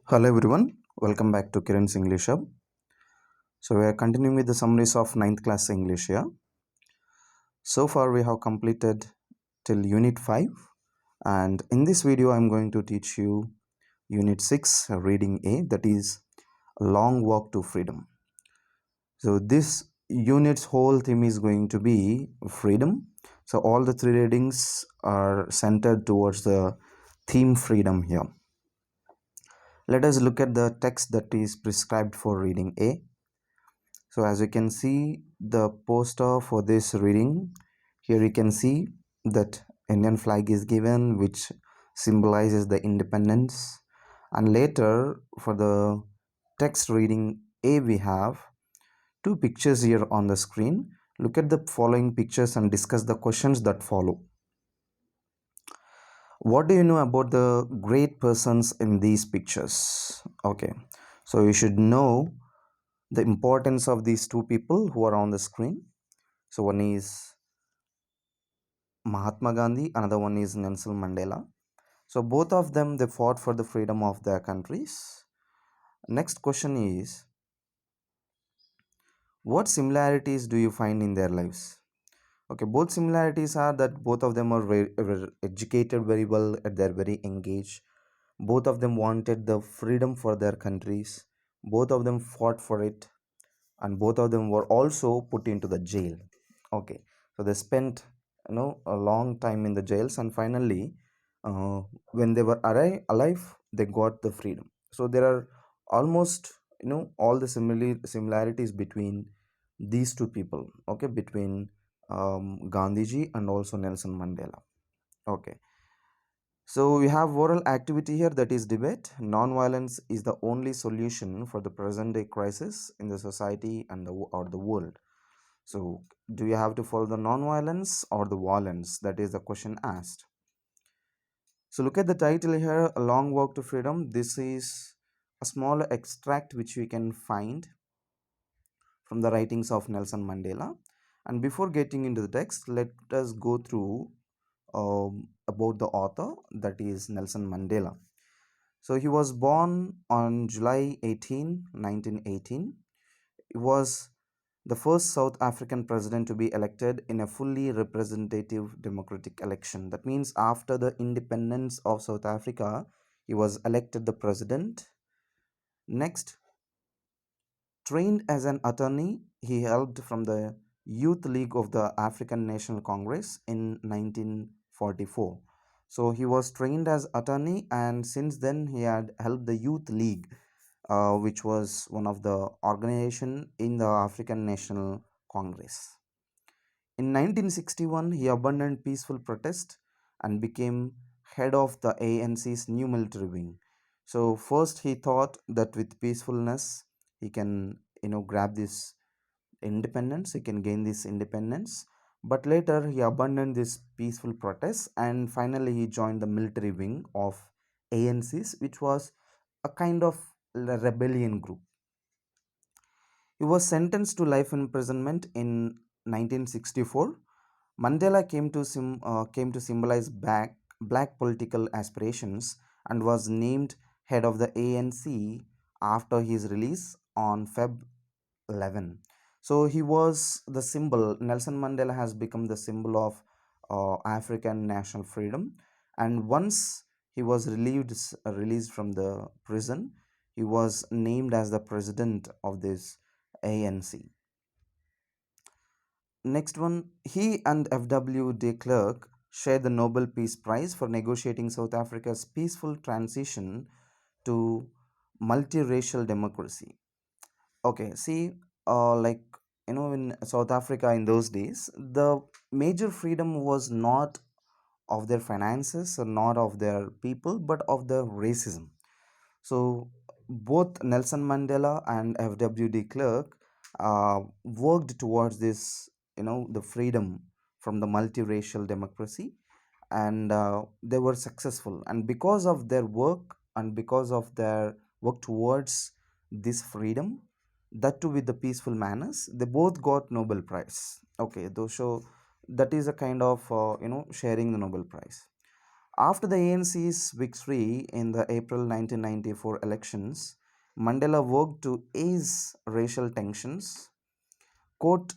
Hello everyone, welcome back to Kiran's English Hub. So we are continuing with the summaries of ninth class English here. So far we have completed till Unit 5, and in this video I am going to teach you Unit 6 Reading A, that is A Long Walk to Freedom. So this unit's whole theme is going to be freedom. So all the three readings are centered towards the theme freedom here. Let us look at the text that is prescribed for reading A. So as you can see the poster for this reading, here you can see that Indian flag is given, which symbolizes the independence. And later for the text reading A, we have two pictures here on the screen. Look at the following pictures and discuss the questions that follow. What do you know about the great persons in these pictures? Okay, so you should know the importance of these two people who are on the screen. So one is Mahatma Gandhi, another one is Nelson Mandela. So both of them, they fought for the freedom of their countries. Next question is, what similarities do you find in their lives? Okay, both similarities are that both of them are very educated very well at their very young age. Both of them wanted the freedom for their countries. Both of them fought for it, and both of them were also put into the jail. Okay, so they spent a long time in the jails, and finally uh, when they were alive, they got the freedom. So there are almost all the similarities between these two people, okay, between Gandhiji and also Nelson Mandela. Okay, so we have oral activity here, that is debate. Non-violence is the only solution for the present day crisis in the society and or the world. So, do you have to follow the non-violence or the violence? That is the question asked. So, look at the title here, A Long Walk to Freedom. This is a small extract which we can find from the writings of Nelson Mandela. And before getting into the text, let us go through about the author, that is Nelson Mandela. So, he was born on July 18, 1918. He was the first South African president to be elected in a fully representative democratic election. That means after the independence of South Africa, he was elected the president. Next, trained as an attorney, he helped from the Youth League of the African National Congress in 1944. So he was trained as attorney, and since then he had helped the Youth League, which was one of the organization in the African National Congress. In 1961, he abandoned peaceful protest and became head of the ANC's new military wing. So first he thought that with peacefulness he can grab this independence, he can gain this independence. But later he abandoned this peaceful protest and finally he joined the military wing of ANC's, which was a kind of rebellion group. He was sentenced to life imprisonment in 1964. Mandela came to symbolize black political aspirations and was named head of the ANC after his release on Feb 11. So he was the symbol. Nelson Mandela has become the symbol of African national freedom. And once he was released from the prison, he was named as the president of this ANC. Next one, he and F.W. de Klerk shared the Nobel Peace Prize for negotiating South Africa's peaceful transition to multiracial democracy. Okay, see, like in South Africa in those days, the major freedom was not of their finances or not of their people, but of the racism. So both Nelson Mandela and F.W. de Klerk worked towards this, the freedom from the multiracial democracy, and they were successful. And because of their work and because of their work towards this freedom, that too with the peaceful manners, they both got Nobel Prize. Okay, though, so that is a kind of sharing the Nobel Prize. After the ANC's victory in the April 1994 elections, Mandela worked to ease racial tensions, court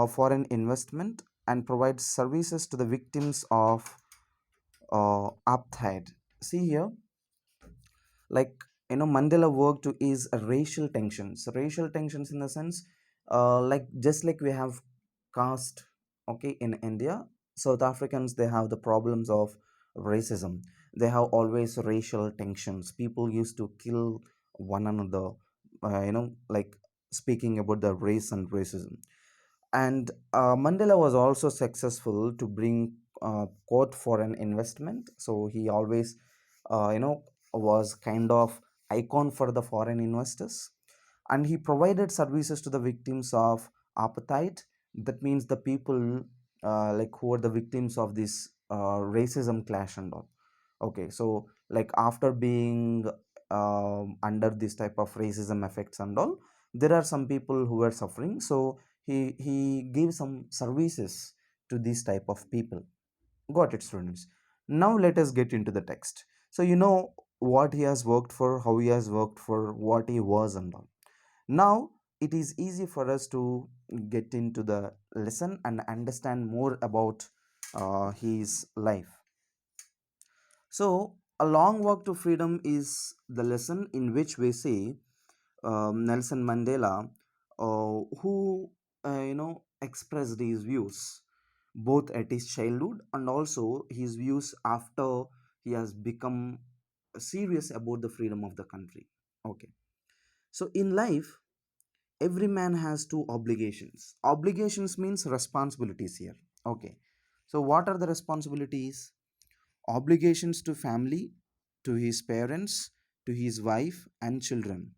foreign investment, and provide services to the victims of apartheid. See here, like Mandela worked to ease racial tensions in the sense, like just like we have caste, okay, in India, South Africans, they have the problems of racism. They have always racial tensions. People used to kill one another, like speaking about the race and racism. And Mandela was also successful to bring court for an investment. So he always, was kind of icon for the foreign investors, and he provided services to the victims of apartheid. That means the people, like who are the victims of this racism clash and all. Okay, so like after being under this type of racism effects and all, there are some people who are suffering. So he gave some services to this type of people. Got it, students? Now let us get into the text. So what he has worked for, how he has worked for, what he was and all. Now it is easy for us to get into the lesson and understand more about his life. So, a long walk to freedom is the lesson in which we see Nelson Mandela, who expressed his views both at his childhood and also his views after he has become serious about the freedom of the country. Okay, so in life, every man has two obligations. Obligations means responsibilities here. Okay, so what are the responsibilities? Obligations to family, to his parents, to his wife and children.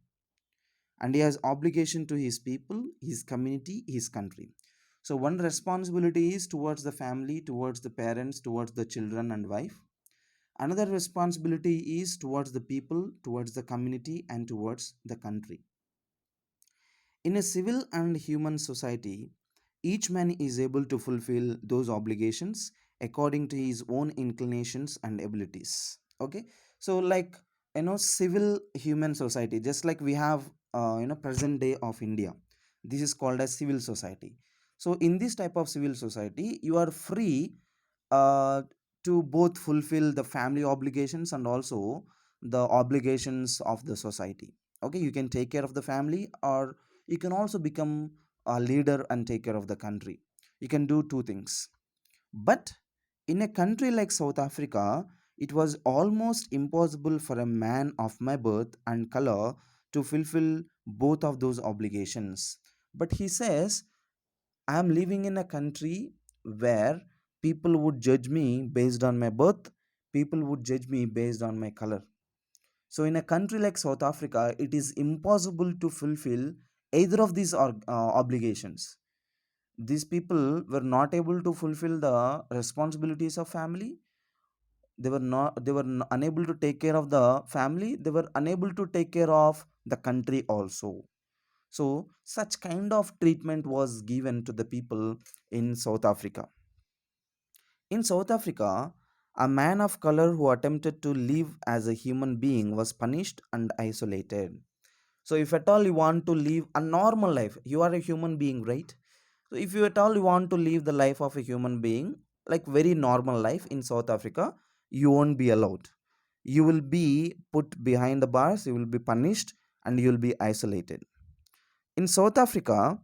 And he has obligation to his people, his community, his country. So one responsibility is towards the family, towards the parents, towards the children and wife. Another responsibility is towards the people, towards the community and towards the country. In a civil and human society, each man is able to fulfill those obligations according to his own inclinations and abilities. Okay, so like civil human society, just like we have present day of India, this is called as civil society. So in this type of civil society, you are free uh, to both fulfill the family obligations and also the obligations of the society. Okay, you can take care of the family, or you can also become a leader and take care of the country. You can do two things. But in a country like South Africa, it was almost impossible for a man of my birth and color to fulfill both of those obligations. But he says, I am living in a country where people would judge me based on my birth, people would judge me based on my color. So, in a country like South Africa, it is impossible to fulfill either of these obligations. These people were not able to fulfill the responsibilities of family. They were unable to take care of the family. They were unable to take care of the country also. So, such kind of treatment was given to the people in South Africa. In South Africa, a man of color who attempted to live as a human being was punished and isolated. So, if at all you want to live a normal life, you are a human being, right? So, if you at all you want to live the life of a human being, like very normal life in South Africa, you won't be allowed. You will be put behind the bars, you will be punished, and you will be isolated. In South Africa,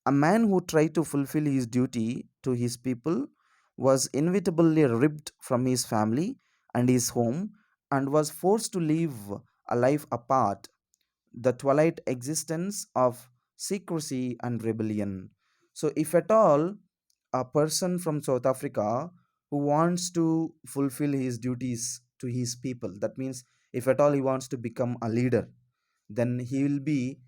a man who tried to fulfill his duty to his people was inevitably ripped from his family and his home and was forced to live a life apart, the twilight existence of secrecy and rebellion. So, if at all a person from South Africa who wants to fulfill his duties to his people, that means if at all he wants to become a leader, then he will be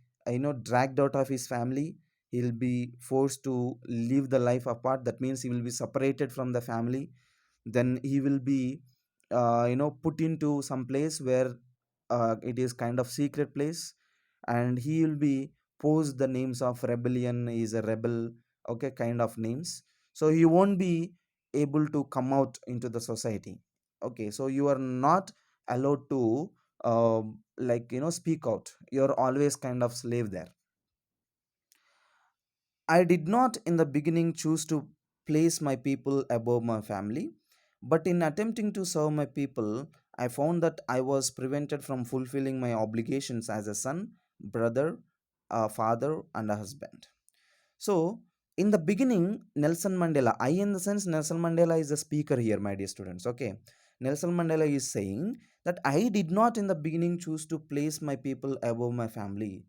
dragged out of his family. He'll be forced to live the life apart. That means he will be separated from the family. Then he will be put into some place where it is kind of secret place, and he will be posed the names of rebellion, is a rebel, okay, kind of names. So he won't be able to come out into the society. Okay, so you are not allowed to like speak out. You're always kind of slave there. I did not in the beginning choose to place my people above my family, but in attempting to serve my people, I found that I was prevented from fulfilling my obligations as a son, brother, a father, and a husband. So, in the beginning, Nelson Mandela, I in the sense Nelson Mandela is the speaker here, my dear students. Okay, Nelson Mandela is saying that I did not in the beginning choose to place my people above my family.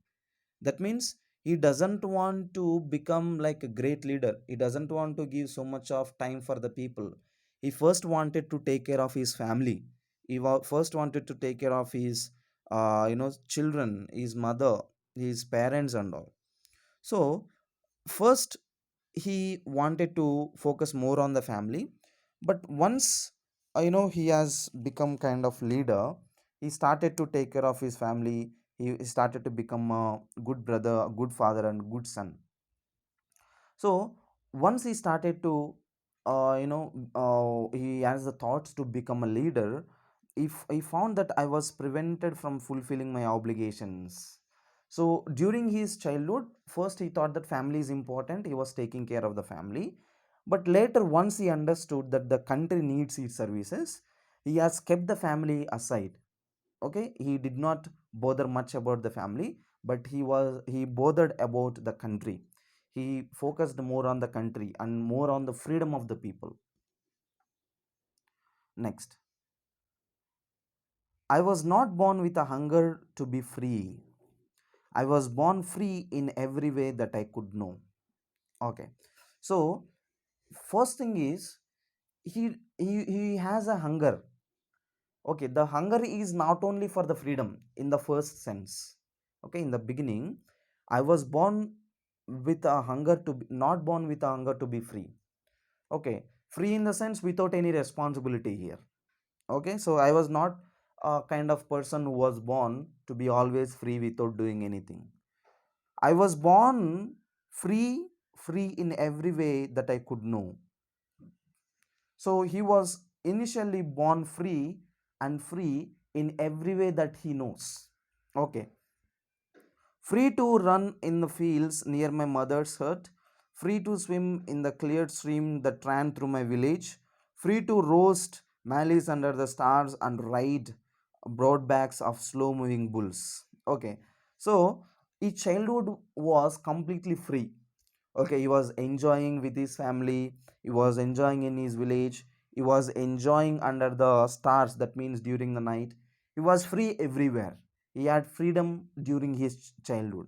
That means he doesn't want to become like a great leader. He doesn't want to give so much of time for the people. He first wanted to take care of his family. First wanted to take care of his children, his mother, his parents, and all. So first he wanted to focus more on the family, but once he has become kind of leader, he started to take care of his family. He started to become a good brother, a good father, and good son. So once he started to he has the thoughts to become a leader, if he found that I was prevented from fulfilling my obligations. So during his childhood, first he thought that family is important, he was taking care of the family. But later, once he understood that the country needs his services, he has kept the family aside. Okay, he did not bother much about the family, but he bothered about the country. He focused more on the country and more on the freedom of the people. Next, I was not born with a hunger to be free. I was born free in every way that I could know. Okay, so first thing is, he has a hunger. Okay, the hunger is not only for the freedom in the first sense. Okay, in the beginning, I was born with a hunger to be, not born with a hunger to be free. Okay, free in the sense without any responsibility here. Okay, so I was not a kind of person who was born to be always free without doing anything. I was born free, free in every way that I could know. So he was initially born free, and free in every way that he knows. Okay. Free to run in the fields near my mother's hut, free to swim in the cleared stream that ran through my village, free to roast maize under the stars and ride broad backs of slow moving bulls. Okay. So his childhood was completely free. Okay, he was enjoying with his family, he was enjoying in his village, he was enjoying under the stars, that means during the night. He was free everywhere. He had freedom during his childhood.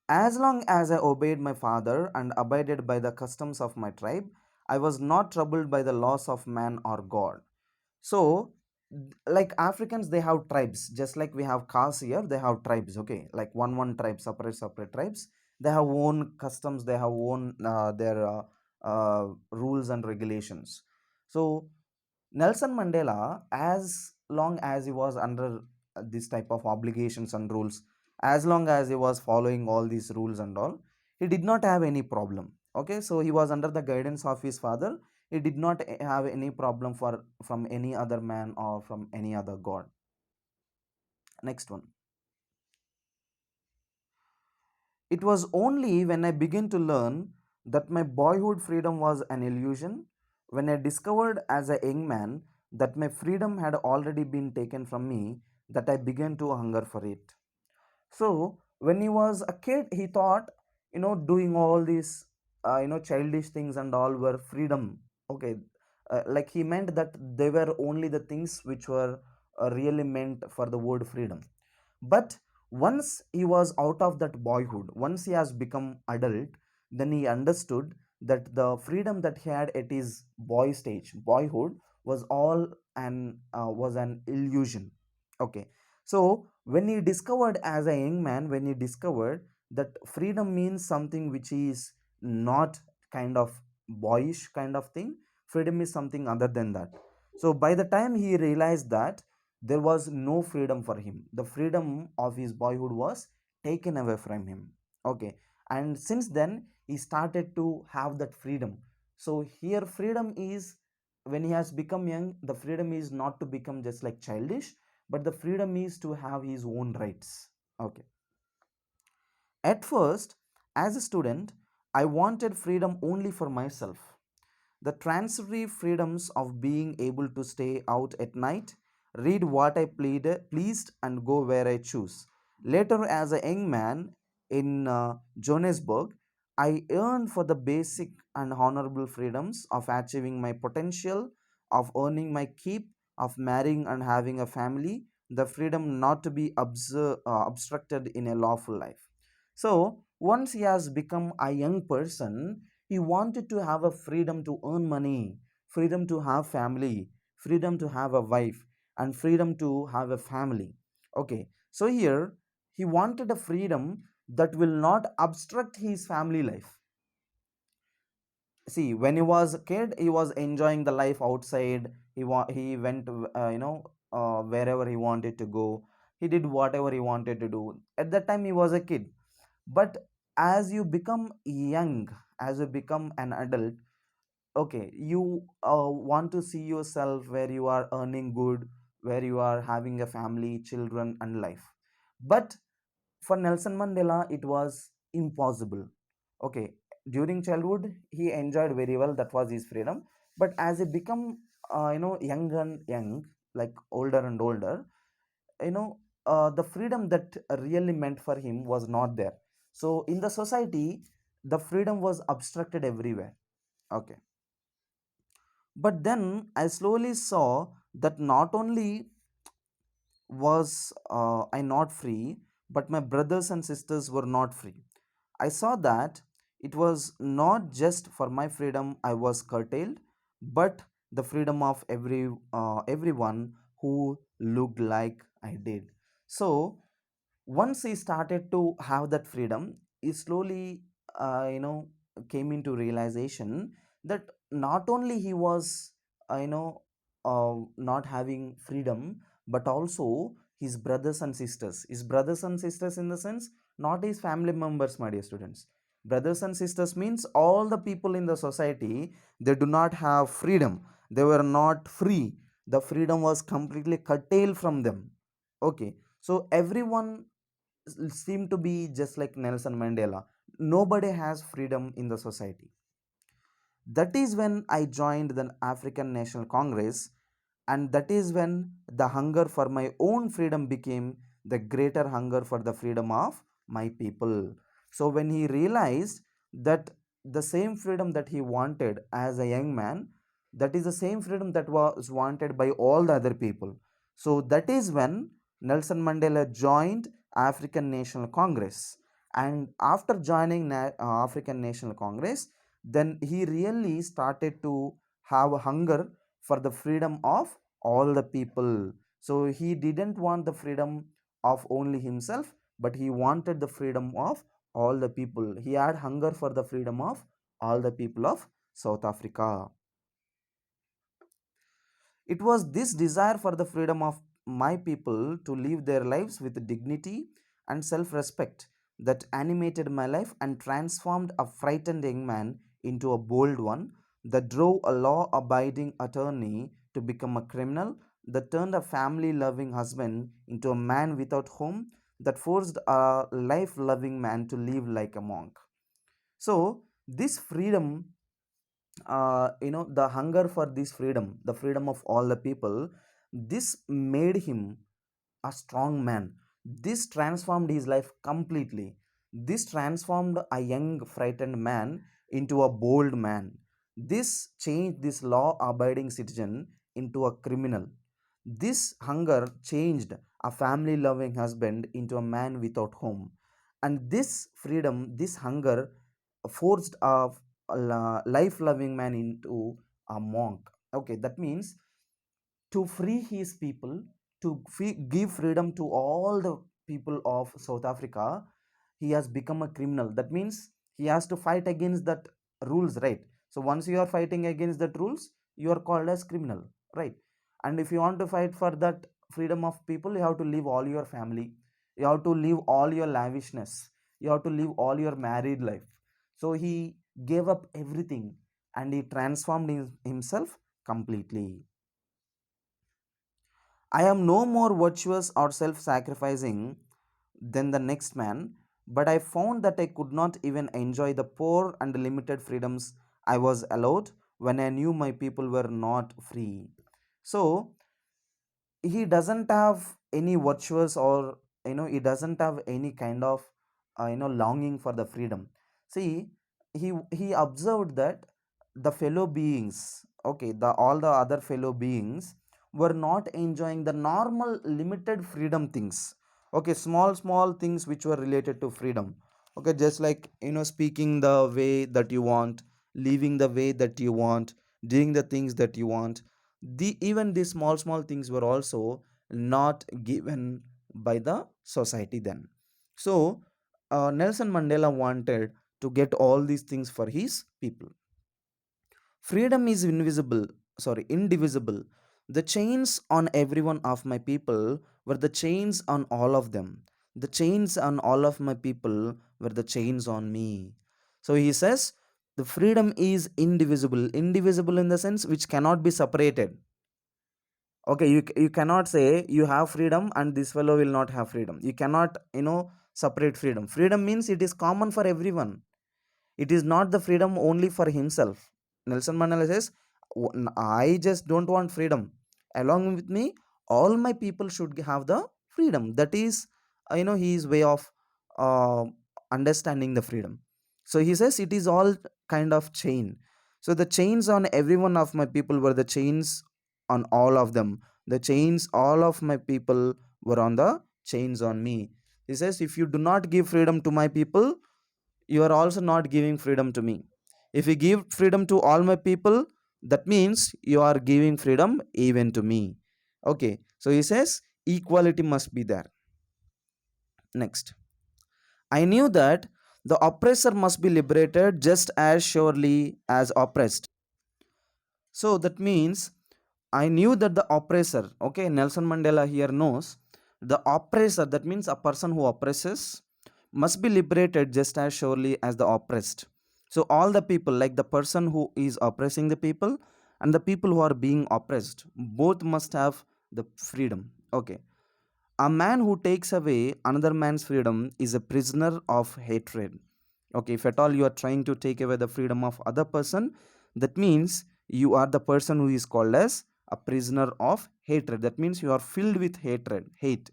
As long as I obeyed my father and abided by the customs of my tribe, I was not troubled by the laws of man or God. So, like Africans, they have tribes, just like we have castes here, they have tribes. Okay, like one tribe, separate tribes. They have own customs, they have own their rules and regulations. So Nelson Mandela, as long as he was under this type of obligations and rules, as long as he was following all these rules and all, he did not have any problem. Okay, so he was under the guidance of his father. He did not have any problem from any other man or from any other god. Next one. It was only when I began to learn that my boyhood freedom was an illusion, when I discovered as a young man that my freedom had already been taken from me, that I began to hunger for it. So, when he was a kid, he thought, doing all these, childish things and all were freedom. Okay, like he meant that they were only the things which were really meant for the word freedom. But once he was out of that boyhood, once he has become adult, then he understood that the freedom that he had at his boy stage, boyhood, was all an illusion. Okay, so when he discovered as a young man, when he discovered that freedom means something which is not kind of boyish kind of thing, freedom is something other than that. So by the time he realized that, there was no freedom for him. The freedom of his boyhood was taken away from him. Okay, and since then he started to have that freedom. So here freedom is when he has become young, the freedom is not to become just like childish, but the freedom is to have his own rights. Okay. At first, as a student, I wanted freedom only for myself. The transitory freedoms of being able to stay out at night, read what I pleased, and go where I choose. Later, as a young man in Johannesburg, I yearned for the basic and honorable freedoms of achieving my potential, of earning my keep, of marrying and having a family, the freedom not to be obstructed in a lawful life. So, once he has become a young person, he wanted to have a freedom to earn money, freedom to have family, freedom to have a wife, and freedom to have a family. Okay, so here he wanted a freedom that will not obstruct his family life. See, when he was a kid, he was enjoying the life outside. He went wherever he wanted to go. He did whatever he wanted to do. At that time he was a kid. But as you become young, as you become an adult, okay, you want to see yourself where you are earning good, where you are having a family, children, and life. But for Nelson Mandela it was impossible. Okay, during childhood he enjoyed very well, that was his freedom. But as he become young and young, like older and older, you know the freedom that really meant for him was not there. So in the society, the freedom was obstructed everywhere. Okay. But then I slowly saw that not only was I not free, but my brothers and sisters were not free. I saw that it was not just for my freedom I was curtailed, but the freedom of everyone who looked like I did. So once he started to have that freedom, he slowly came into realization that not only he was not having freedom, but also his brothers and sisters in the sense, not his family members, my dear students. Brothers and sisters means all the people in the society, they do not have freedom, they were not free, the freedom was completely curtailed from them. Okay, so everyone seem to be just like Nelson Mandela. Nobody has freedom in the society. That is when I joined the African National Congress, and that is when the hunger for my own freedom became the greater hunger for the freedom of my people. So when he realized that the same freedom that he wanted as a young man, that is the same freedom that was wanted by all the other people. So that is when Nelson Mandela joined African National Congress. And after joining African National Congress, then he really started to have a hunger for the freedom of all the people. So he didn't want the freedom of only himself, but he wanted the freedom of all the people. He had hunger for the freedom of all the people of South Africa. It was this desire for the freedom of my people to live their lives with dignity and self respect that animated my life and transformed a frightened young man into a bold one, that drove a law abiding attorney to become a criminal, that turned a family loving husband into a man without home, that forced a life loving man to live like a monk. So, this freedom, the hunger for this freedom, the freedom of all the people, this made him a strong man. This transformed his life completely. This transformed a young frightened man into a bold man. This changed this law abiding citizen into a criminal. This hunger changed a family loving husband into a man without home. And this freedom, this hunger, forced a life loving man into a monk. Okay, that means to free his people, to give freedom to all the people of South Africa, he has become a criminal. That means he has to fight against that rules, right? So once you are fighting against that rules, you are called as criminal, right? And if you want to fight for that freedom of people, you have to leave all your family, you have to leave all your lavishness, you have to leave all your married life. So he gave up everything and he transformed himself completely. I am no more virtuous or self sacrificing than the next man, but I found that I could not even enjoy the poor and limited freedoms I was allowed when I knew my people were not free. So, he doesn't have any virtuous, or he doesn't have any kind of longing for the freedom. See, he observed that the fellow beings, okay, the all the other fellow beings were not enjoying the normal limited freedom things. Okay, small things which were related to freedom. Okay, just like speaking the way that you want, living the way that you want, doing the things that you want. Even these small things were also not given by the society then. So Nelson Mandela wanted to get all these things for his people. Freedom is indivisible. The chains on every one of my people were the chains on all of them. The chains on all of my people were the chains on me. So he says the freedom is indivisible. Indivisible in the sense which cannot be separated. Okay, you cannot say you have freedom and this fellow will not have freedom. You cannot separate freedom. Freedom means it is common for everyone. It is not the freedom only for himself. Nelson Mandela says, I just don't want freedom. Along with me, all my people should have the freedom." That is, his way of uh, understanding the freedom. So he says it is all kind of chain. So the chains on every one of my people were the chains on all of them. The chains, all of my people were on the chains on me. He says, if you do not give freedom to my people, you are also not giving freedom to me. If you give freedom to all my people, that means you are giving freedom even to me. Okay, so he says equality must be there. Next, I knew that the oppressor must be liberated just as surely as oppressed. So that means I knew that the oppressor, okay, Nelson Mandela here knows the oppressor, that means a person who oppresses, must be liberated just as surely as the oppressed. So, all the people, like the person who is oppressing the people and the people who are being oppressed, both must have the freedom. Okay. A man who takes away another man's freedom is a prisoner of hatred. Okay, if at all you are trying to take away the freedom of other person, that means you are the person who is called as a prisoner of hatred. That means you are filled with hatred, hate.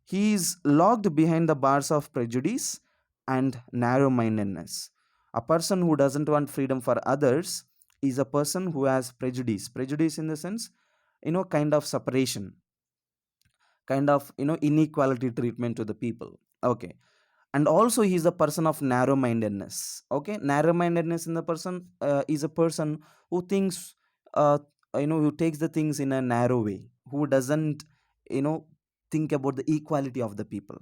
He is locked behind the bars of prejudice and narrow mindedness. A person who doesn't want freedom for others is a person who has prejudice. Prejudice in the sense, kind of separation, kind of inequality treatment to the people. Okay, and also he is a person of narrow mindedness. Okay, narrow mindedness in the person is a person who thinks, uh, who takes the things in a narrow way, who doesn't you know think about the equality of the people.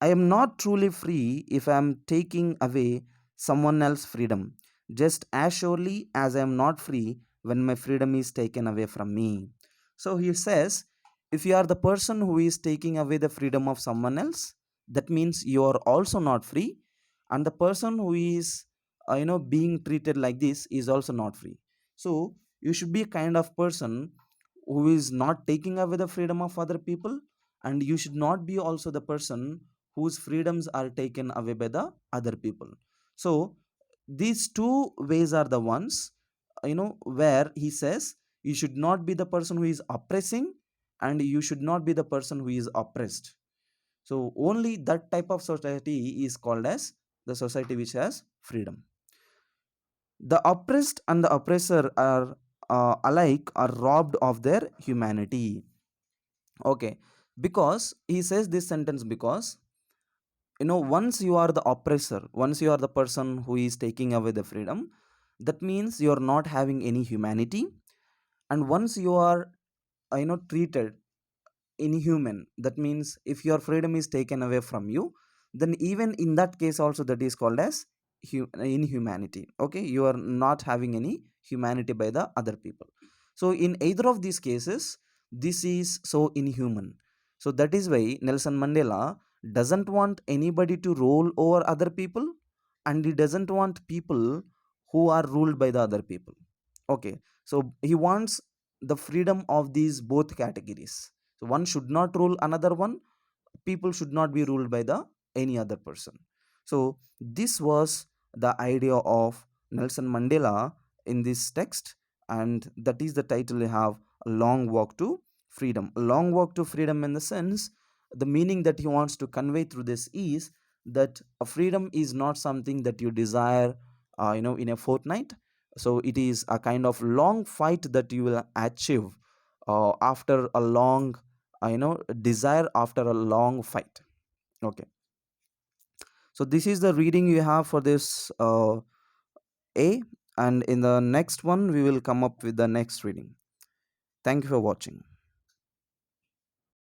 I am not truly free if I am taking away someone else's freedom, just as surely as I am not free when my freedom is taken away from me. So he says, if you are the person who is taking away the freedom of someone else, that means you are also not free, and the person who is being treated like this is also not free. So you should be a kind of person who is not taking away the freedom of other people, and you should not be also the person whose freedoms are taken away by the other people. So these two ways are the ones where he says you should not be the person who is oppressing, and you should not be the person who is oppressed. So only that type of society is called as the society which has freedom. The oppressed and the oppressor are alike are robbed of their humanity. Okay, because he says this sentence because once you are the oppressor, once you are the person who is taking away the freedom, that means you are not having any humanity. And once you are treated inhuman, that means if your freedom is taken away from you, then even in that case also that is called as inhumanity. Okay, you are not having any humanity by the other people. So in either of these cases, this is so inhuman. So that is why Nelson Mandela doesn't want anybody to rule over other people, and he doesn't want people who are ruled by the other people. Okay, So he wants the freedom of these both categories. So one should not rule another one, people should not be ruled by the any other person. So this was the idea of Nelson Mandela in this text, and that is the title we have, A Long Walk to Freedom. A long walk to freedom, in the sense, the meaning that he wants to convey through this is that a freedom is not something that you desire in a fortnight. So it is a kind of long fight that you will achieve after a long desire, after a long fight. Okay, so this is the reading you have for this A, and in the next one we will come up with the next reading. Thank you for watching.